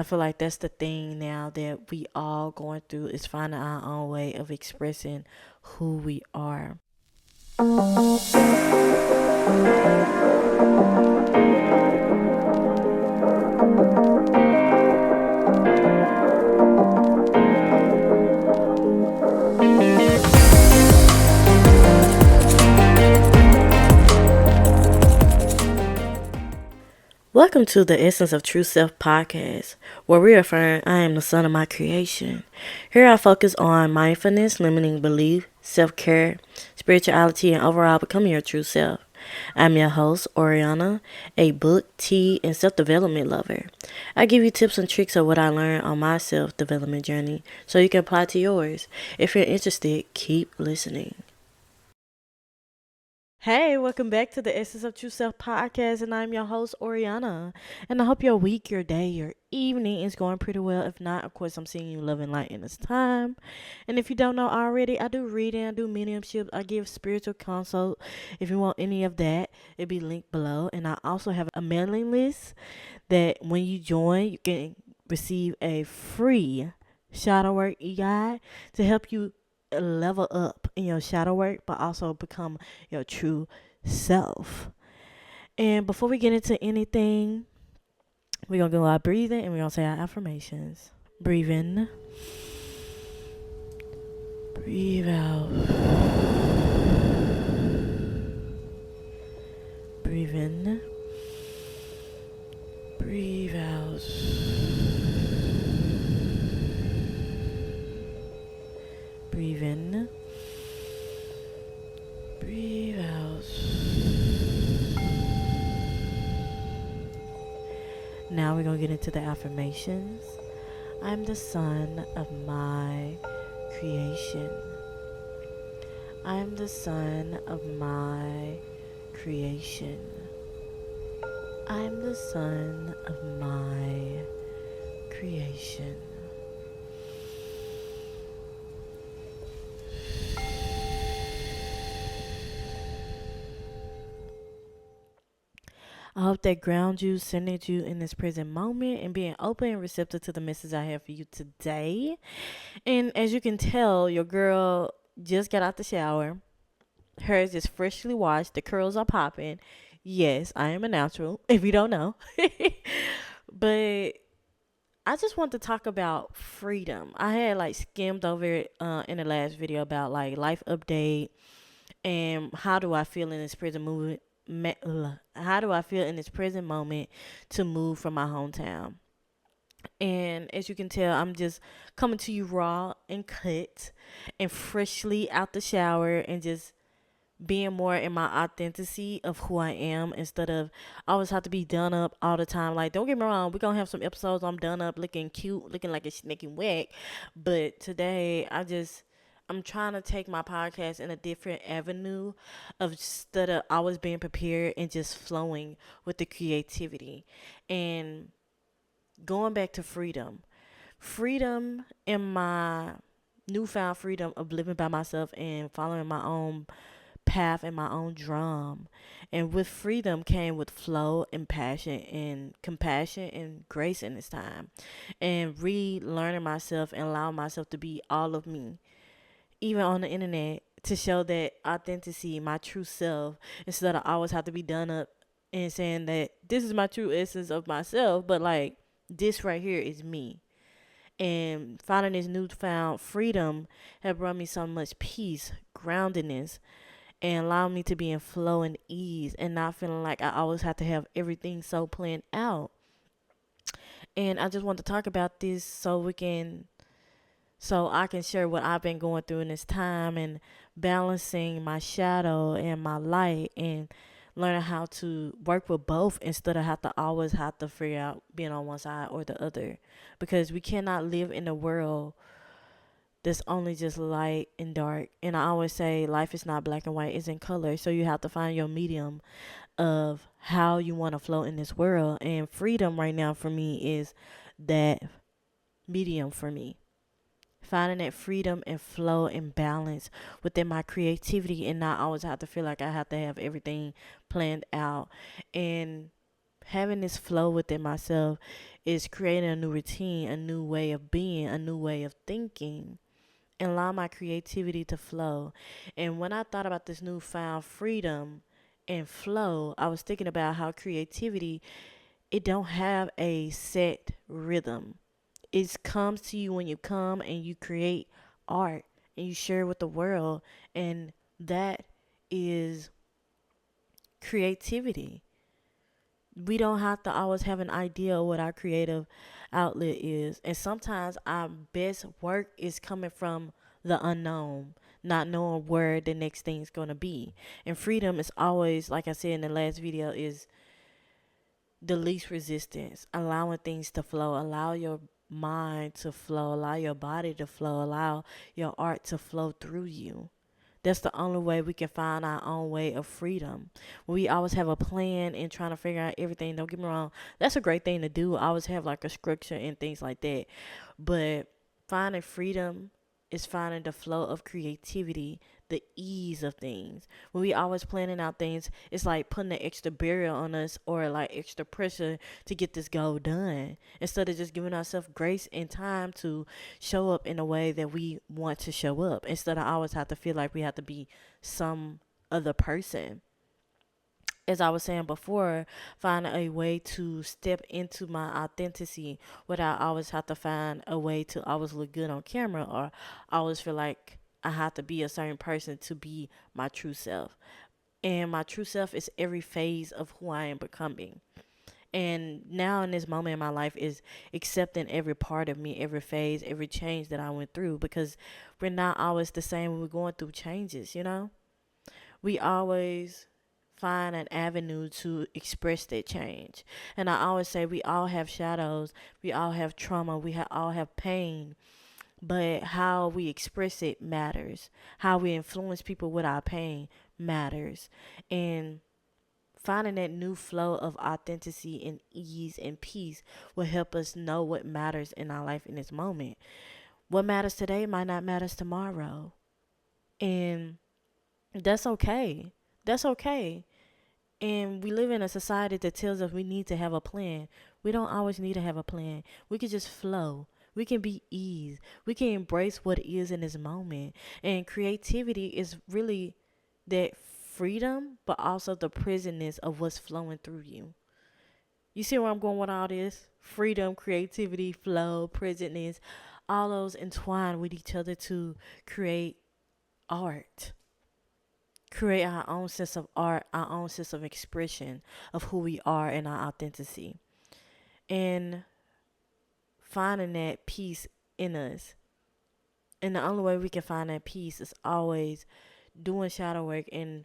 I feel like that's the thing now that we all going through is finding our own way of expressing who we are. Welcome to the Essence of True Self podcast, where we affirm I am the son of my creation. Here I focus on mindfulness, limiting belief, self-care, spirituality, and overall becoming your true self. I'm your host, Oriana, a book, tea, and self-development lover. I give you tips and tricks of what I learned on my self-development journey so you can apply to yours. If you're interested, keep listening. Hey, welcome back to the Essence of True Self podcast, and I'm your host, Oriana. And I hope your week, your day, your evening is going pretty well. If not, of course, I'm seeing you love and light in this time. And if you don't know already, I do reading, I do mediumship, I give spiritual consult. If you want any of that, it'll be linked below. And I also have a mailing list that when you join, you can receive a free shadow work e-guide to help you level up in your shadow work, but also become your true self. And before we get into anything, we're going to go out breathing and we're going to say our affirmations. Breathe in, breathe out. Breathe in, breathe out. Breathe in, breathe out. Now we're going to get into the affirmations. I'm the son of my creation. I'm the son of my creation. I'm the son of my creation. I hope that grounds you, centered you in this present moment, and being open and receptive to the message I have for you today. And as you can tell, your girl just got out the shower. Hers is freshly washed. The curls are popping. Yes, I am a natural, if you don't know. But I just want to talk about freedom. I had like skimmed over it in the last video about like life update and how do I feel in this present movement. How do I feel in this present moment to move from my hometown? And as you can tell, I'm just coming to you raw and cut and freshly out the shower and just being more in my authenticity of who I am instead of always have to be done up all the time. Like, don't get me wrong, we're gonna have some episodes I'm done up looking cute, looking like a sneaky whack. But today I'm trying to take my podcast in a different avenue of instead of always being prepared and just flowing with the creativity and going back to freedom. Freedom in my newfound freedom of living by myself and following my own path and my own drum. And with freedom came with flow and passion and compassion and grace in this time. And relearning myself and allowing myself to be all of me. Even on the internet to show that authenticity, my true self, instead of always have to be done up and saying that this is my true essence of myself, but like this right here is me. And finding this newfound freedom have brought me so much peace, groundedness, and allow me to be in flow and ease and not feeling like I always have to have everything so planned out. And I just want to talk about this so I can share what I've been going through in this time and balancing my shadow and my light and learning how to work with both instead of have to always have to figure out being on one side or the other, because we cannot live in a world that's only just light and dark. And I always say life is not black and white, it's in color. So you have to find your medium of how you want to flow in this world. And freedom right now for me is that medium for me. Finding that freedom and flow and balance within my creativity and not always have to feel like I have to have everything planned out. And having this flow within myself is creating a new routine, a new way of being, a new way of thinking, and allow my creativity to flow. And when I thought about this newfound freedom and flow, I was thinking about how creativity, it don't have a set rhythm. It comes to you when you come and you create art and you share with the world, and that is creativity. We don't have to always have an idea of what our creative outlet is. And sometimes our best work is coming from the unknown, not knowing where the next thing's going to be. And freedom is always, like I said in the last video, is the least resistance, allowing things to flow, allow your mind to flow, allow your body to flow, allow your art to flow through you. That's the only way we can find our own way of freedom. We always have a plan and trying to figure out everything. Don't get me wrong. That's a great thing to do. I always have like a structure and things like that. But finding freedom is finding the flow of creativity, the ease of things. When we always planning out things, it's like putting an extra barrier on us or like extra pressure to get this goal done. Instead of just giving ourselves grace and time to show up in a way that we want to show up. Instead of always have to feel like we have to be some other person. As I was saying before, find a way to step into my authenticity without always have to find a way to always look good on camera or always feel like I have to be a certain person to be my true self. And my true self is every phase of who I am becoming. And now in this moment in my life is accepting every part of me, every phase, every change that I went through, because we're not always the same when we're going through changes, you know? We always find an avenue to express that change. And I always say we all have shadows, we all have trauma, all have pain, but how we express it matters. How we influence people with our pain matters. And finding that new flow of authenticity and ease and peace will help us know what matters in our life in this moment. What matters today might not matter tomorrow. And that's okay. That's okay. And we live in a society that tells us we need to have a plan. We don't always need to have a plan. We can just flow. We can be ease. We can embrace what is in this moment. And creativity is really that freedom, but also the prisonness of what's flowing through you. You see where I'm going with all this? Freedom, creativity, flow, prisonness, all those entwine with each other to create art. Create our own sense of art, our own sense of expression of who we are and our authenticity. And finding that peace in us. And the only way we can find that peace is always doing shadow work and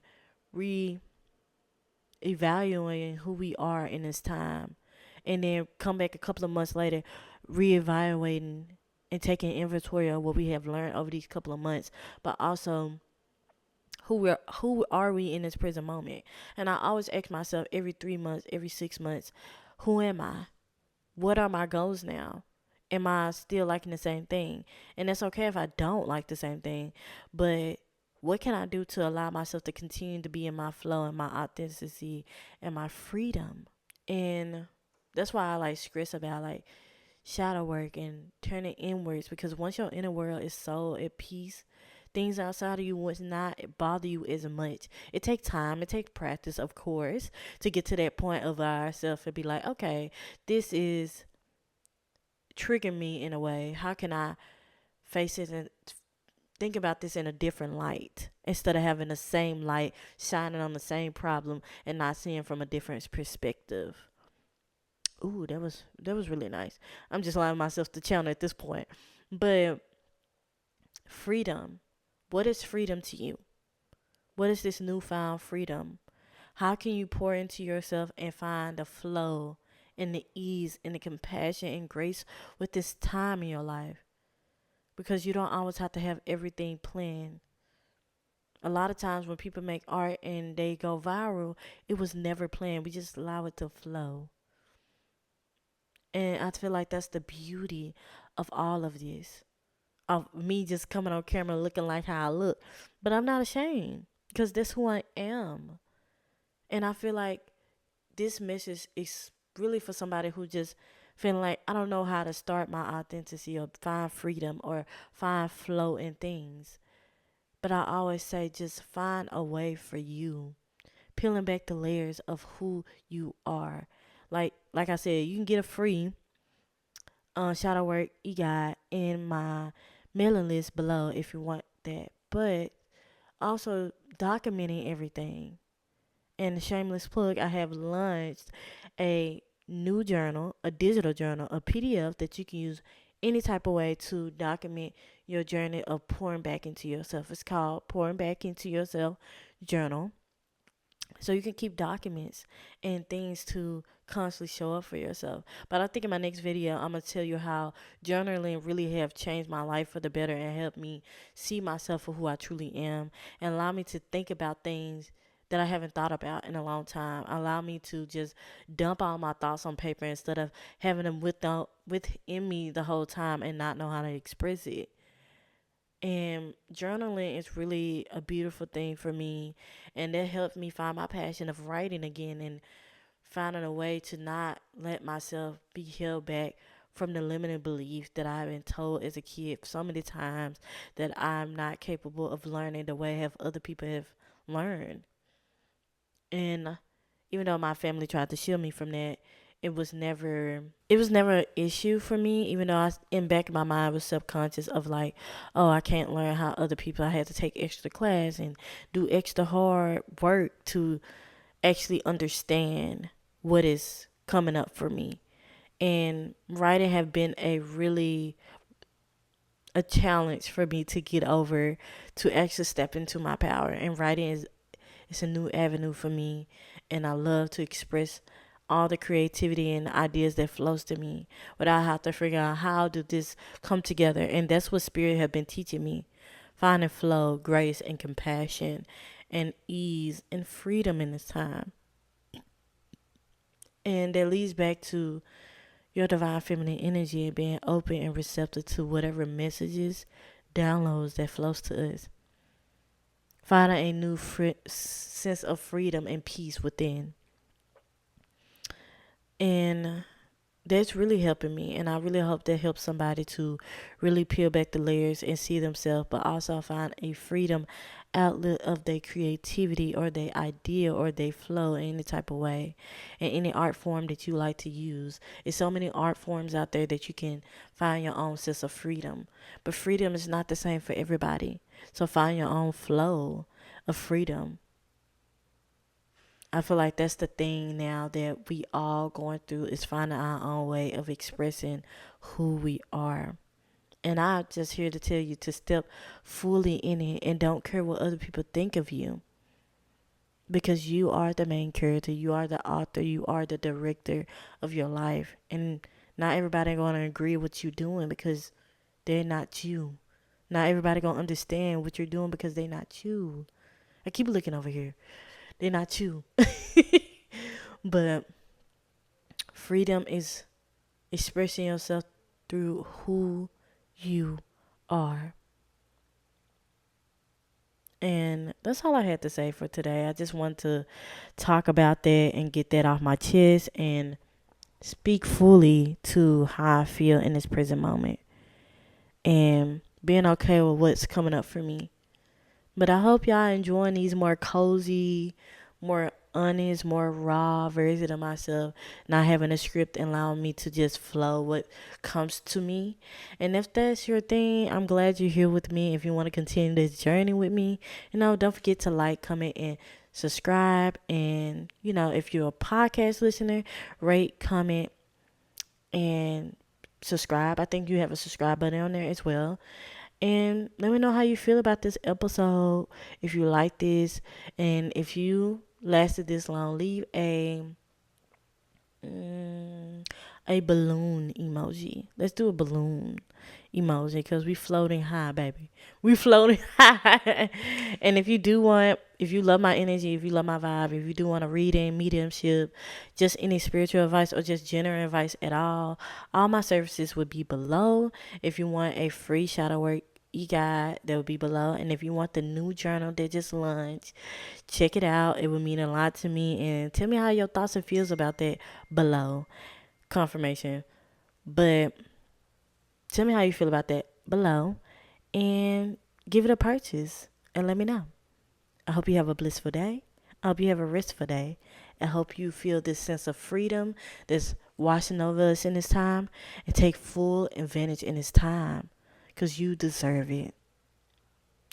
re-evaluating who we are in this time. And then come back a couple of months later, re-evaluating and taking inventory of what we have learned over these couple of months, but also who are we in this present moment. And I always ask myself every 3 months, every 6 months, who am I? What are my goals now? Am I still liking the same thing? And it's okay if I don't like the same thing, but what can I do to allow myself to continue to be in my flow and my authenticity and my freedom? And that's why I like stress about like shadow work and turning inwards, because once your inner world is so at peace, things outside of you will not bother you as much. It takes time, it takes practice, of course, to get to that point of ourselves and be like, okay, this is triggering me in a way. How can I face it and think about this in a different light instead of having the same light shining on the same problem and not seeing from a different perspective? Ooh, that was really nice. I'm just allowing myself to channel at this point. But freedom. What is freedom to you? What is this newfound freedom? How can you pour into yourself and find the flow and the ease and the compassion and grace with this time in your life? Because you don't always have to have everything planned. A lot of times when people make art and they go viral, it was never planned. We just allow it to flow. And I feel like that's the beauty of all of this. Of me just coming on camera looking like how I look. But I'm not ashamed because that's who I am. And I feel like this message is really for somebody who just feeling like I don't know how to start my authenticity or find freedom or find flow in things. But I always say just find a way for you, peeling back the layers of who you are. Like I said, you can get a free shadow work e-guide in my mailing list below if you want that. But also documenting everything. And shameless plug, I have launched a new journal, a digital journal, a PDF that you can use any type of way to document your journey of pouring back into yourself. It's called Pouring Back into Yourself Journal. So you can keep documents and things to constantly show up for yourself. But I think in my next video, I'm going to tell you how journaling really have changed my life for the better and helped me see myself for who I truly am and allow me to think about things that I haven't thought about in a long time. Allow me to just dump all my thoughts on paper instead of having them within me the whole time and not know how to express it. And journaling is really a beautiful thing for me. And that helped me find my passion of writing again and finding a way to not let myself be held back from the limited beliefs that I've been told as a kid so many times that I'm not capable of learning the way have other people have learned. And even though my family tried to shield me from that, it was never an issue for me, even though in back of my mind was subconscious of like, oh, I can't learn how other people. I had to take extra class and do extra hard work to actually understand what is coming up for me. And writing have been a challenge for me to get over, to actually step into my power. And writing is it's a new avenue for me, and I love to express all the creativity and ideas that flows to me without having to figure out how do this come together. And that's what spirit have been teaching me. Finding flow, grace, and compassion, and ease and freedom in this time. And that leads back to your divine feminine energy and being open and receptive to whatever messages, downloads that flows to us. Finding a new sense of freedom and peace within. And that's really helping me. And I really hope that helps somebody to really peel back the layers and see themselves, but also find a freedom outlet of their creativity or their idea or their flow in any type of way. In any art form that you like to use. There's so many art forms out there that you can find your own sense of freedom. But freedom is not the same for everybody. So find your own flow of freedom. I feel like that's the thing now that we all going through is finding our own way of expressing who we are. And I'm just here to tell you to step fully in it and don't care what other people think of you. Because you are the main character, you are the author, you are the director of your life. And not everybody going to agree with you doing because they're not you. Not everybody going to understand what you're doing because they're not you. I keep looking over here. They're not you. But freedom is expressing yourself through who you are. And that's all I had to say for today. I just want to talk about that and get that off my chest and speak fully to how I feel in this present moment and being okay with what's coming up for me. But I hope y'all enjoying these more cozy, more honest, more raw version of myself, not having a script and allowing me to just flow what comes to me. And if that's your thing, I'm glad you're here with me. If you want to continue this journey with me, don't forget to like, comment, and subscribe. And, if you're a podcast listener, rate, comment, and subscribe. I think you have a subscribe button on there as well. And let me know how you feel about this episode. If you like this, and if you lasted this long, leave a balloon emoji. Let's do a balloon emoji because we floating high, baby. We floating high. And if you love my energy, if you love my vibe, if you do want a reading, mediumship, just any spiritual advice or just general advice at all my services would be below. If you want a free shadow work e-guide, that would be below. And if you want the new journal that just launched, check it out. It would mean a lot to me. And tell me how your thoughts and feels about that below. Confirmation. But tell me how you feel about that below and give it a purchase and let me know. I hope you have a blissful day. I hope you have a restful day. I hope you feel this sense of freedom that's washing over us in this time and take full advantage in this time because you deserve it.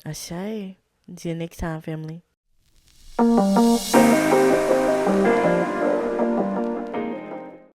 I say. See you next time, family.